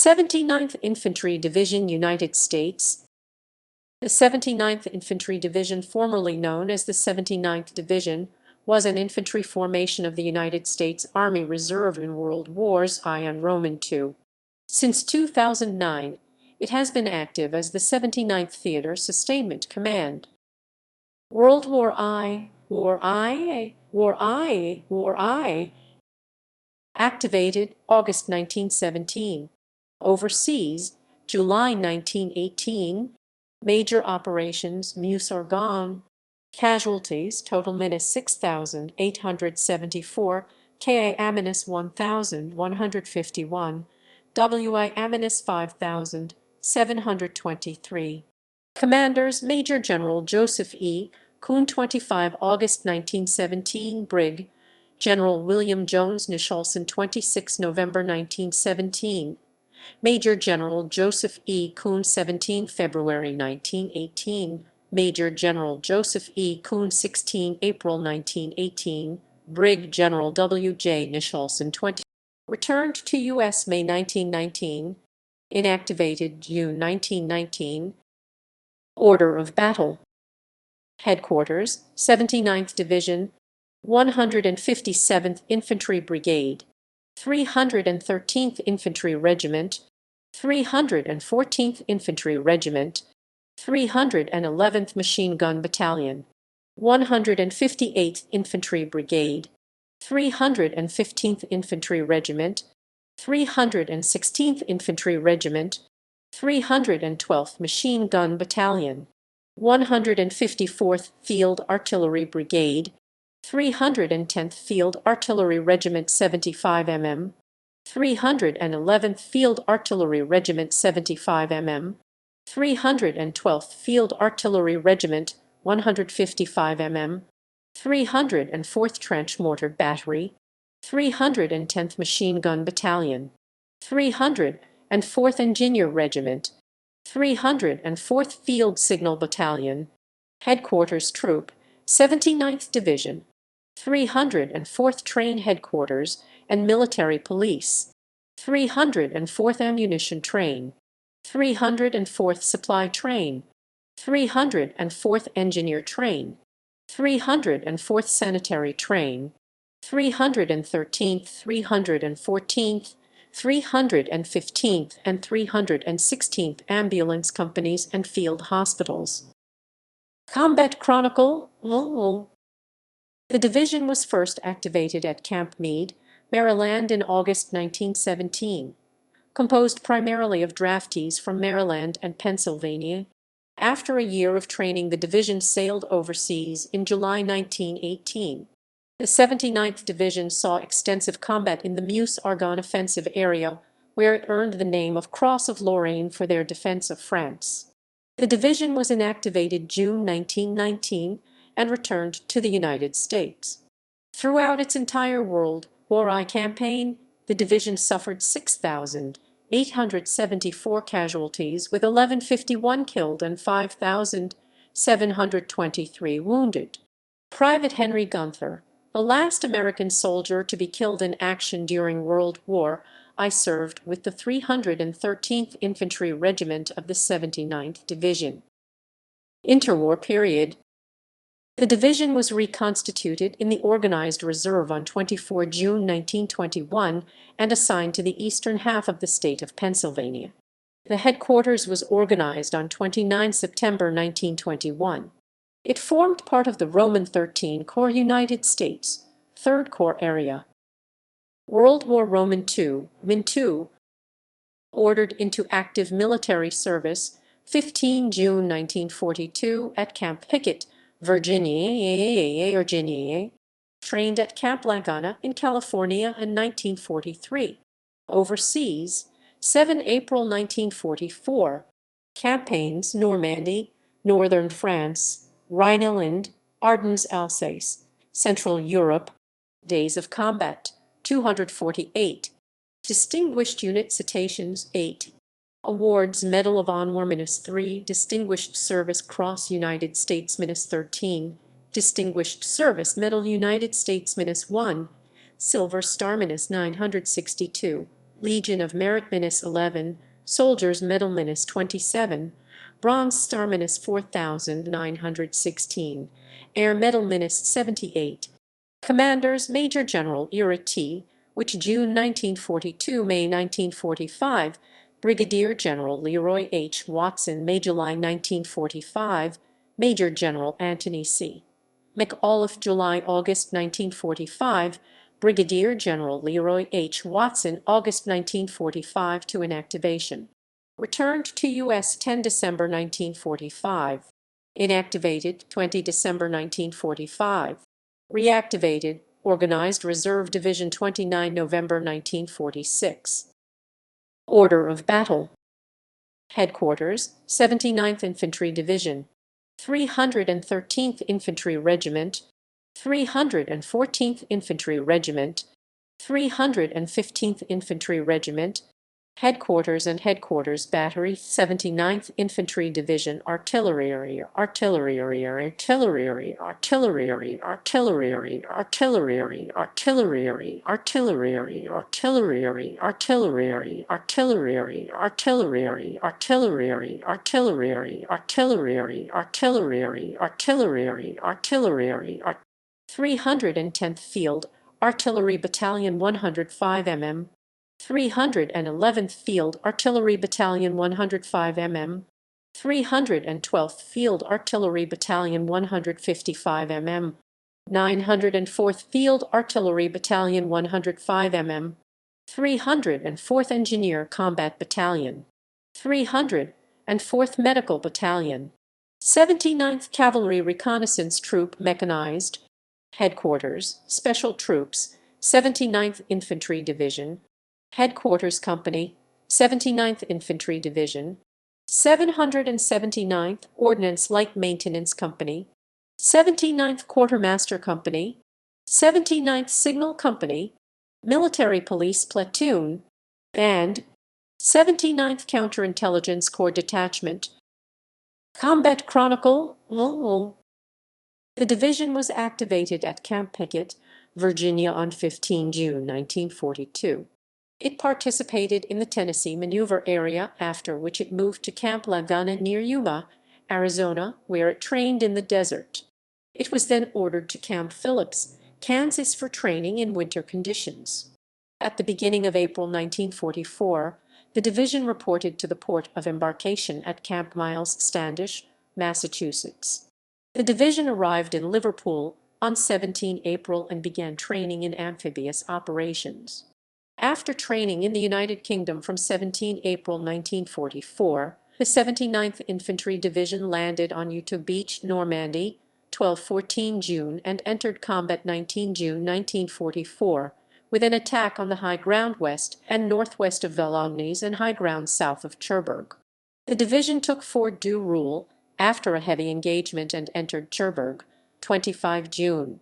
79th Infantry Division, United States. The 79th Infantry Division, formerly known as the 79th Division, was an infantry formation of the United States Army Reserve in World Wars I and Roman II. Since 2009, it has been active as the 79th Theater Sustainment Command. World War I, activated August 1917. Overseas, July 1918. Major operations, Meuse-Argonne. Casualties, total minus 6,874, Ka minus 1,151, Wi minus 5,723. Commanders, Major General Joseph E. Kuhn, 25 August 1917. Brig. General William Jones Nicholson, 26 November 1917. Major General Joseph E. Kuhn, 17 February 1918. Major General Joseph E. Kuhn, 16 April 1918. Brig. General W. J. Nicholson, 20. Returned to U.S. May 1919. Inactivated June 1919. Order of battle. Headquarters, 79th Division, 157th Infantry Brigade, 313th Infantry Regiment, 314th Infantry Regiment, 311th Machine Gun Battalion, 158th Infantry Brigade, 315th Infantry Regiment, 316th Infantry Regiment, 312th Machine Gun Battalion, 154th Field Artillery Brigade, 310th Field Artillery Regiment 75 mm, 311th Field Artillery Regiment 75 mm, 312th Field Artillery Regiment 155 mm, 304th Trench Mortar Battery, 310th Machine Gun Battalion, 304th Engineer Regiment, 304th Field Signal Battalion. Headquarters Troop, 79th Division, 304th Train Headquarters and Military Police, 304th Ammunition Train, 304th Supply Train, 304th Engineer Train, 304th Sanitary Train, 313th, 314th, 315th, and 316th Ambulance Companies and Field Hospitals. Combat Chronicle. The division was first activated at Camp Meade, Maryland in August 1917. Composed primarily of draftees from Maryland and Pennsylvania. After a year of training, the division sailed overseas in July 1918. The 79th Division saw extensive combat in the Meuse-Argonne offensive area, where it earned the name of Cross of Lorraine for their defense of France. The division was inactivated June 1919 and returned to the United States. Throughout its entire World War I campaign, the division suffered 6,874 casualties, with 1,151 killed and 5,723 wounded. Private Henry Gunther, the last American soldier to be killed in action during World War I, served with the 313th Infantry Regiment of the 79th Division. Interwar period. The division was reconstituted in the Organized Reserve on 24 June 1921 and assigned to the eastern half of the state of Pennsylvania. The headquarters was organized on 29 September 1921. It formed part of the Roman 13 Corps United States, 3rd Corps area. World War Roman II, Min II. Ordered into active military service 15 June 1942 at Camp Pickett, Virginia. Trained at Camp Laguna in California in 1943. Overseas, 7 April 1944. Campaigns: Normandy, Northern France, Rhineland, Ardennes, Alsace, Central Europe. Days of combat, 248. Distinguished Unit Citations, 8. Awards: Medal of Honor -3, Distinguished Service Cross United States -13, Distinguished Service Medal United States -1, Silver Star -962, Legion of Merit -11, Soldiers Medal -27, Bronze Star -4916, Air Medal -78. Commanders Major General Ira T., which June 1942, May 1945, Brigadier General Leroy H. Watson, May July 1945, Major General Anthony C. McAuliffe, July August 1945, Brigadier General Leroy H. Watson, August 1945 to inactivation. Returned to U.S. 10 December 1945. Inactivated 20 December 1945. Reactivated, Organized Reserve Division 29 November 1946. Order of Battle. Headquarters, 79th Infantry Division, 313th Infantry Regiment, 314th Infantry Regiment, 315th Infantry Regiment. Headquarters and Headquarters Battery, 79th Infantry Division, Artillery, Artillery, Artillery, Artillery, Artillery, Artillery, Artillery, Artillery, Artillery, Artillery, Artillery, Artillery, Artillery, Artillery, Artillery, Artillery, Artillery, Artillery, 310th Field Artillery Battalion 105 mm, 311th Field Artillery Battalion 105 mm, 312th Field Artillery Battalion 155 mm, 904th Field Artillery Battalion 105 mm, 304th Engineer Combat Battalion, 304th Medical Battalion, 79th Cavalry Reconnaissance Troop Mechanized. Headquarters, Special Troops, 79th Infantry Division. Headquarters Company, 79th Infantry Division. 779th Ordnance Light Maintenance Company, 79th Quartermaster Company, 79th Signal Company, Military Police Platoon, Band, 79th Counterintelligence Corps Detachment. Combat Chronicle. The division was activated at Camp Pickett, Virginia on 15 June 1942. It participated in the Tennessee Maneuver area, after which it moved to Camp Laguna near Yuma, Arizona, where it trained in the desert. It was then ordered to Camp Phillips, Kansas for training in winter conditions. At the beginning of April 1944, the division reported to the port of embarkation at Camp Miles Standish, Massachusetts. The division arrived in Liverpool on 17 April and began training in amphibious operations. After training in the United Kingdom from 17 April 1944, the 79th Infantry Division landed on Utah Beach, Normandy, 12-14 June and entered combat 19 June 1944, with an attack on the high ground west and northwest of Valognes and high ground south of Cherbourg. The division took Fort du Roule after a heavy engagement and entered Cherbourg, 25 June.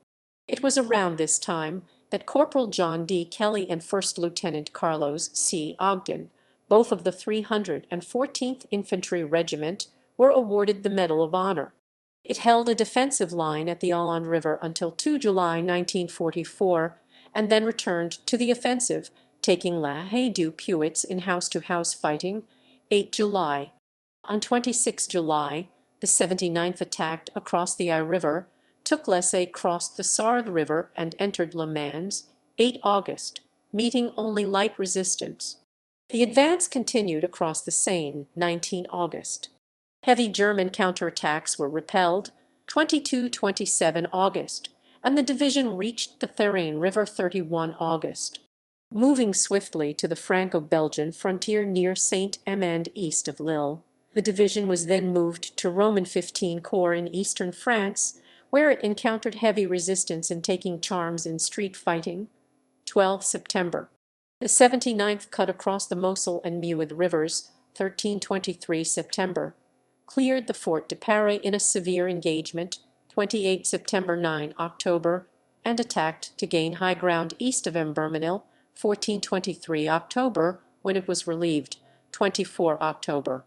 It was around this time that Corporal John D. Kelly and First Lieutenant Carlos C. Ogden, both of the 314th Infantry Regiment, were awarded the Medal of Honor. It held a defensive line at the Alon River until 2 July 1944, and then returned to the offensive, taking La Haye-du-Puits in house-to-house fighting, 8 July. On 26 July, the 79th attacked across the Eye River, took Lessay, crossed the Sarthe River, and entered Le Mans, 8 August, meeting only light resistance. The advance continued across the Seine, 19 August. Heavy German counterattacks were repelled, 22-27 August, and the division reached the Thérain River 31 August. Moving swiftly to the Franco-Belgian frontier near Saint-Amand east of Lille, the division was then moved to Roman 15 Corps in eastern France, where it encountered heavy resistance in taking Charmes in street fighting. 12 September. The 79th cut across the Moselle and Meuse rivers, 13-23 September. Cleared the Fort de Paris in a severe engagement, 28 September 9 October, and attacked to gain high ground east of Embermesnil, 14-23 October, when it was relieved, 24 October.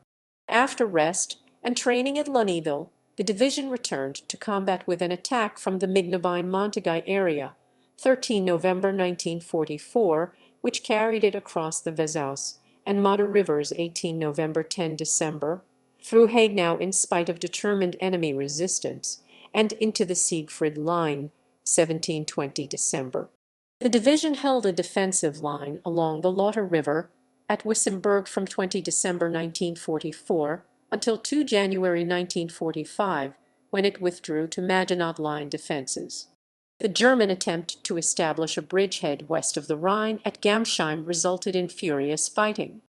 After rest and training at Lunéville, the division returned to combat with an attack from the Mignabine-Montaguy area, 13 November 1944, which carried it across the Vezouz and Modder Rivers 18 November 10 December, through Haguenau in spite of determined enemy resistance, and into the Siegfried Line 17-20 December. The division held a defensive line along the Lauter River at Wissembourg from 20 December 1944 until 2 January 1945, when it withdrew to Maginot Line defenses. The German attempt to establish a bridgehead west of the Rhine at Gamsheim resulted in furious fighting.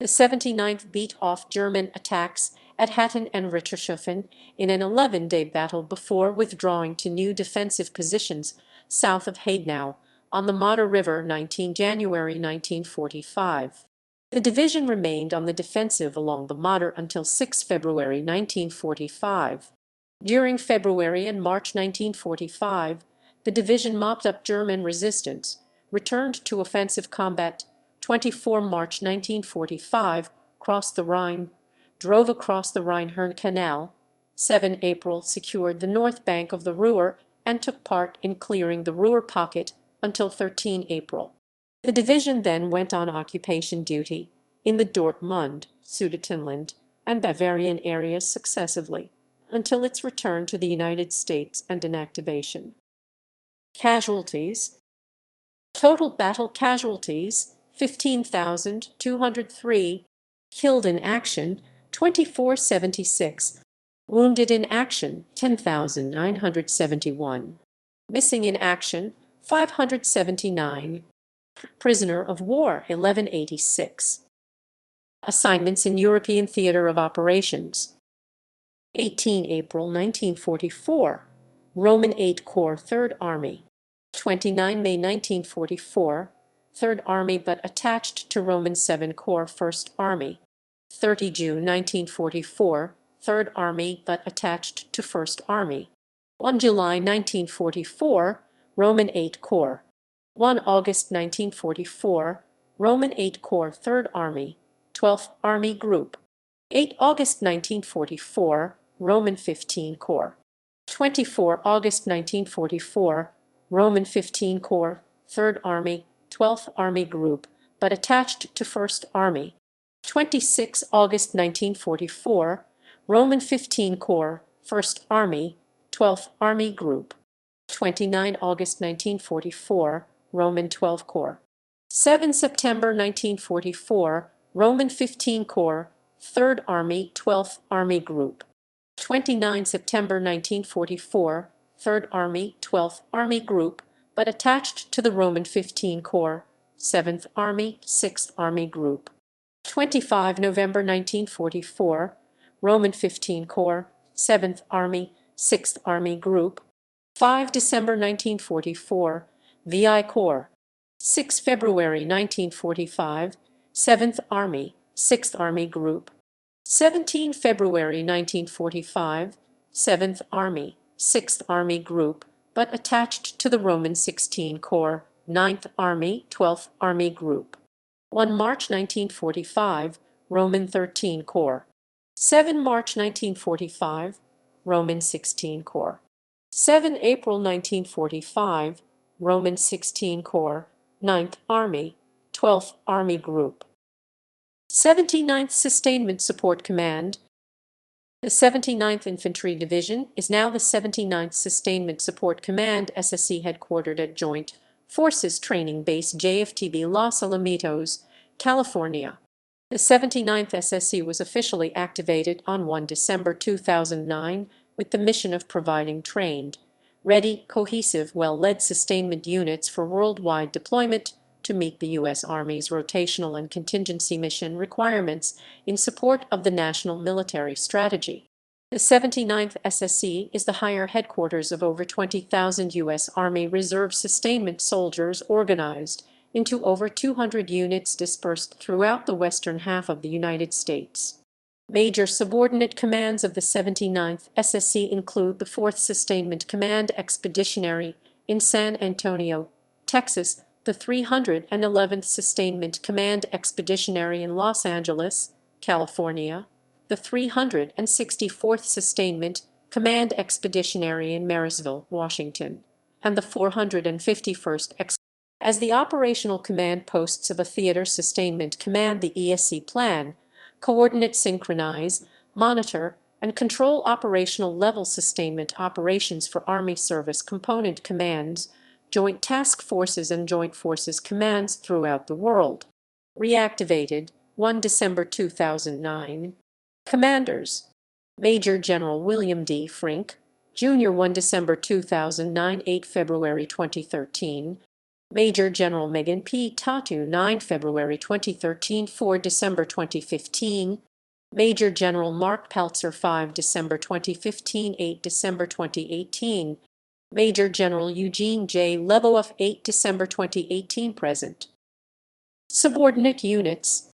The 79th beat off German attacks at Hattin and Rittershofen in an 11-day battle before withdrawing to new defensive positions south of Haguenau on the Modder River 19 January 1945. The division remained on the defensive along the Modder until 6 February 1945. During February and March 1945, the division mopped up German resistance, returned to offensive combat 24 March 1945, crossed the Rhine, drove across the Rhine-Herne Canal, 7 April secured the north bank of the Ruhr and took part in clearing the Ruhr pocket until 13 April. The division then went on occupation duty in the Dortmund, Sudetenland, and Bavarian areas successively, until its return to the United States and inactivation. Casualties. Total battle casualties 15,203, killed in action 2476, wounded in action 10,971, missing in action 579, prisoner of war 1186. Assignments in European Theater of Operations. 18 April 1944, Roman 8 Corps 3rd Army. 29 May 1944, 3rd Army but attached to Roman 7 Corps 1st Army. 30 June 1944, 3rd Army but attached to 1st Army. 1 July 1944, Roman 8 Corps. 1 August 1944, Roman 8 Corps 3rd Army, 12th Army Group. 8 August 1944, Roman 15 Corps. 24 August 1944, Roman 15 Corps, 3rd Army, 12th Army Group, but attached to 1st Army. 26 August 1944, Roman 15 Corps, 1st Army, 12th Army Group. 29 August 1944, Roman 12 Corps. 7 September 1944, Roman 15 Corps, 3rd Army, 12th Army Group. 29 September 1944, 3rd Army, 12th Army Group, but attached to the Roman 15 Corps, 7th Army, 6th Army Group. 25 November 1944, Roman 15 Corps, 7th Army, 6th Army Group. 5 December 1944, VI Corps. 6 February 1945, 7th Army, 6th Army Group. 17 February 1945, 7th Army, 6th Army Group, but attached to the Roman 16 Corps, 9th Army, 12th Army Group. 1 March 1945, Roman 13 Corps. 7 March 1945, Roman 16 Corps. 7 April 1945, Roman 16 Corps, 9th Army, 12th Army Group. 79th Sustainment Support Command. The 79th Infantry Division is now the 79th Sustainment Support Command SSC headquartered at Joint Forces Training Base JFTB Los Alamitos, California. The 79th SSC was officially activated on 1 December 2009 with the mission of providing trained, ready, cohesive, well-led sustainment units for worldwide deployment to meet the U.S. Army's rotational and contingency mission requirements in support of the national military strategy. The 79th SSC is the higher headquarters of over 20,000 U.S. Army Reserve sustainment soldiers organized into over 200 units dispersed throughout the western half of the United States. Major subordinate commands of the 79th SSC include the 4th Sustainment Command Expeditionary in San Antonio, Texas, the 311th Sustainment Command Expeditionary in Los Angeles, California, the 364th Sustainment Command Expeditionary in Marysville, Washington, and the 451st As the operational command posts of a Theater Sustainment Command, the ESC plan coordinate, synchronize, monitor, and control operational level sustainment operations for Army Service Component Commands, Joint Task Forces, and Joint Forces Commands throughout the world. Reactivated 1 December 2009. Commanders: Major General William D. Frink, Jr. 1 December 2009, 8 February 2013. Major General Megan P. Tatu, 9 February 2013, 4 December 2015. Major General Mark Peltzer, 5 December 2015, 8 December 2018. Major General Eugene J. Leboeuf, 8 December 2018 present. Subordinate units.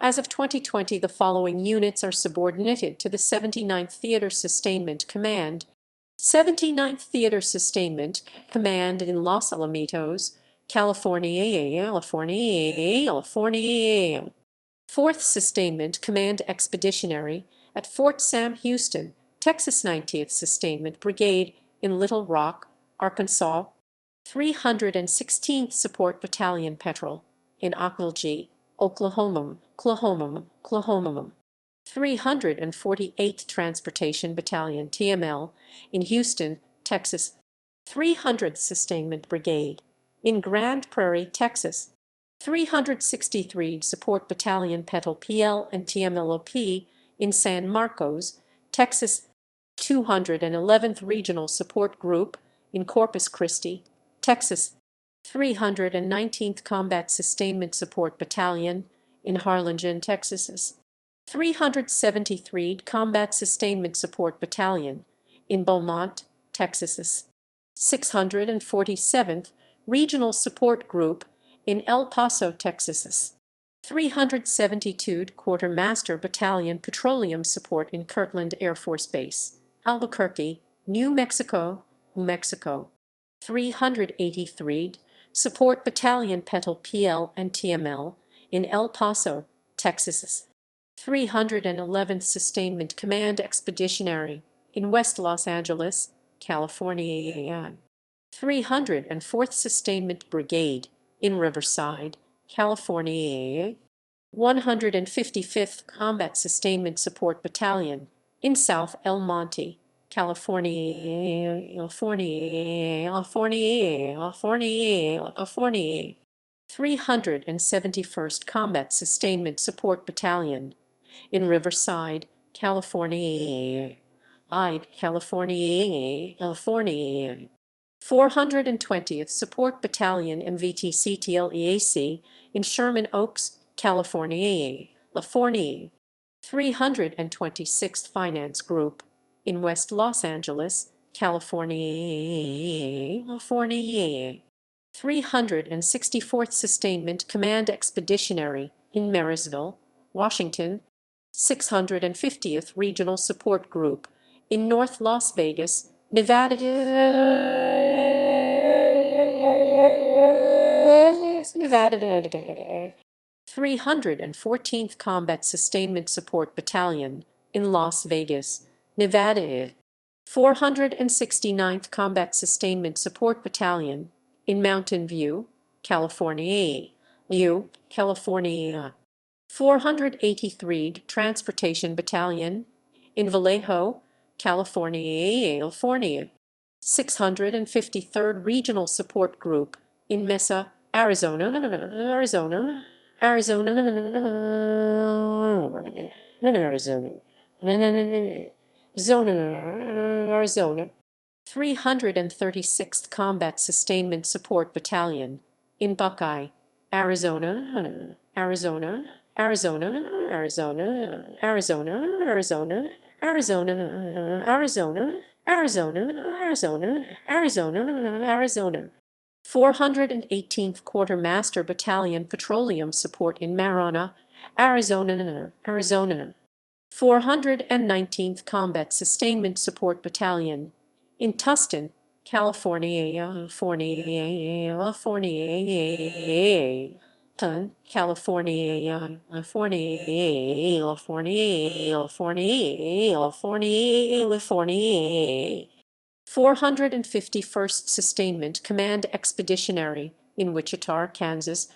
As of 2020, the following units are subordinated to the 79th Theater Sustainment Command. 79th Theater Sustainment Command in Los Alamitos, California, California. 4th Sustainment Command Expeditionary at Fort Sam Houston, Texas. 90th Sustainment Brigade in Little Rock, Arkansas. 316th Support Battalion Petrel in Ocmulgee, Oklahoma. 348th Transportation Battalion TML in Houston, Texas. 300th Sustainment Brigade in Grand Prairie, Texas. 363rd Support Battalion Petal PL and TMLOP in San Marcos, Texas. 211th Regional Support Group in Corpus Christi, Texas. 319th Combat Sustainment Support Battalion in Harlingen, Texas. 373rd Combat Sustainment Support Battalion in Beaumont, Texas. 647th Regional Support Group in El Paso, Texas. 372nd Quartermaster Battalion Petroleum Support in Kirtland Air Force Base, Albuquerque, New Mexico, New Mexico. 383rd Support Battalion Petal PL and TML in El Paso, Texas. 311th Sustainment Command Expeditionary in West Los Angeles, California. 304th Sustainment Brigade in Riverside, California. 155th Combat Sustainment Support Battalion in South El Monte, California. 371st Combat Sustainment Support Battalion in Riverside, California. California. 420th Support Battalion MVT-CTLEAC in Sherman Oaks, California. 326th Finance Group in West Los Angeles, California. 364th Sustainment Command Expeditionary in Marysville, Washington. 650th Regional Support Group in North Las Vegas, Nevada. 314th Combat Sustainment Support Battalion in Las Vegas, Nevada. 469th Combat Sustainment Support Battalion in Mountain View, California. California. 483rd Transportation Battalion in Vallejo, California. 653rd Regional Support Group in Mesa, Arizona. Arizona. 336th Combat Sustainment Support Battalion in Buckeye, Arizona. Arizona. Arizona. 418th Quartermaster Battalion Petroleum Support in Marana, Arizona. 419th Combat Sustainment Support Battalion in Tustin, California. California. 451st Sustainment Command Expeditionary in Wichita, Kansas.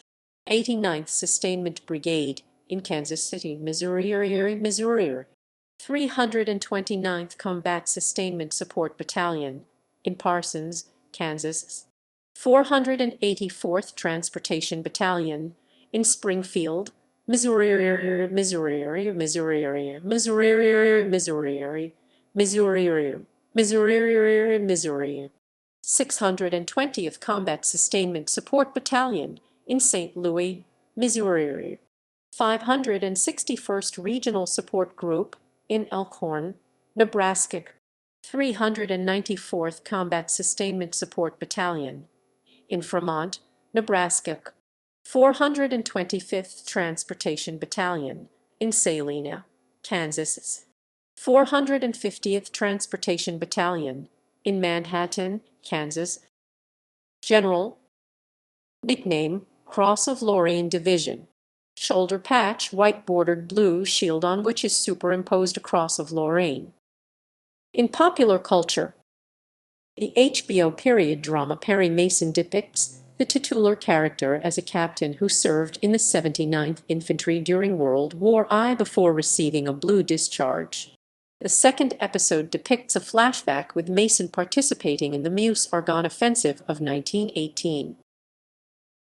89th Sustainment Brigade in Kansas City, Missouri, Missouri. 329th Combat Sustainment Support Battalion in Parsons, Kansas. 484th Transportation Battalion in Springfield, Missouri, Missouri, Missouri, Missouri, Missouri, Missouri, Missouri, Missouri. 620th Combat Sustainment Support Battalion in St. Louis, Missouri. 561st Regional Support Group in Elkhorn, Nebraska. 394th Combat Sustainment Support Battalion in Fremont, Nebraska. 425th Transportation Battalion in Salina, Kansas. 450th Transportation Battalion in Manhattan, Kansas. General nickname, Cross of Lorraine Division. Shoulder patch, white bordered blue shield on which is superimposed a Cross of Lorraine. In popular culture, the HBO period drama Perry Mason depicts the titular character as a captain who served in the 79th Infantry during World War I before receiving a blue discharge. The second episode depicts a flashback with Mason participating in the Meuse-Argonne Offensive of 1918.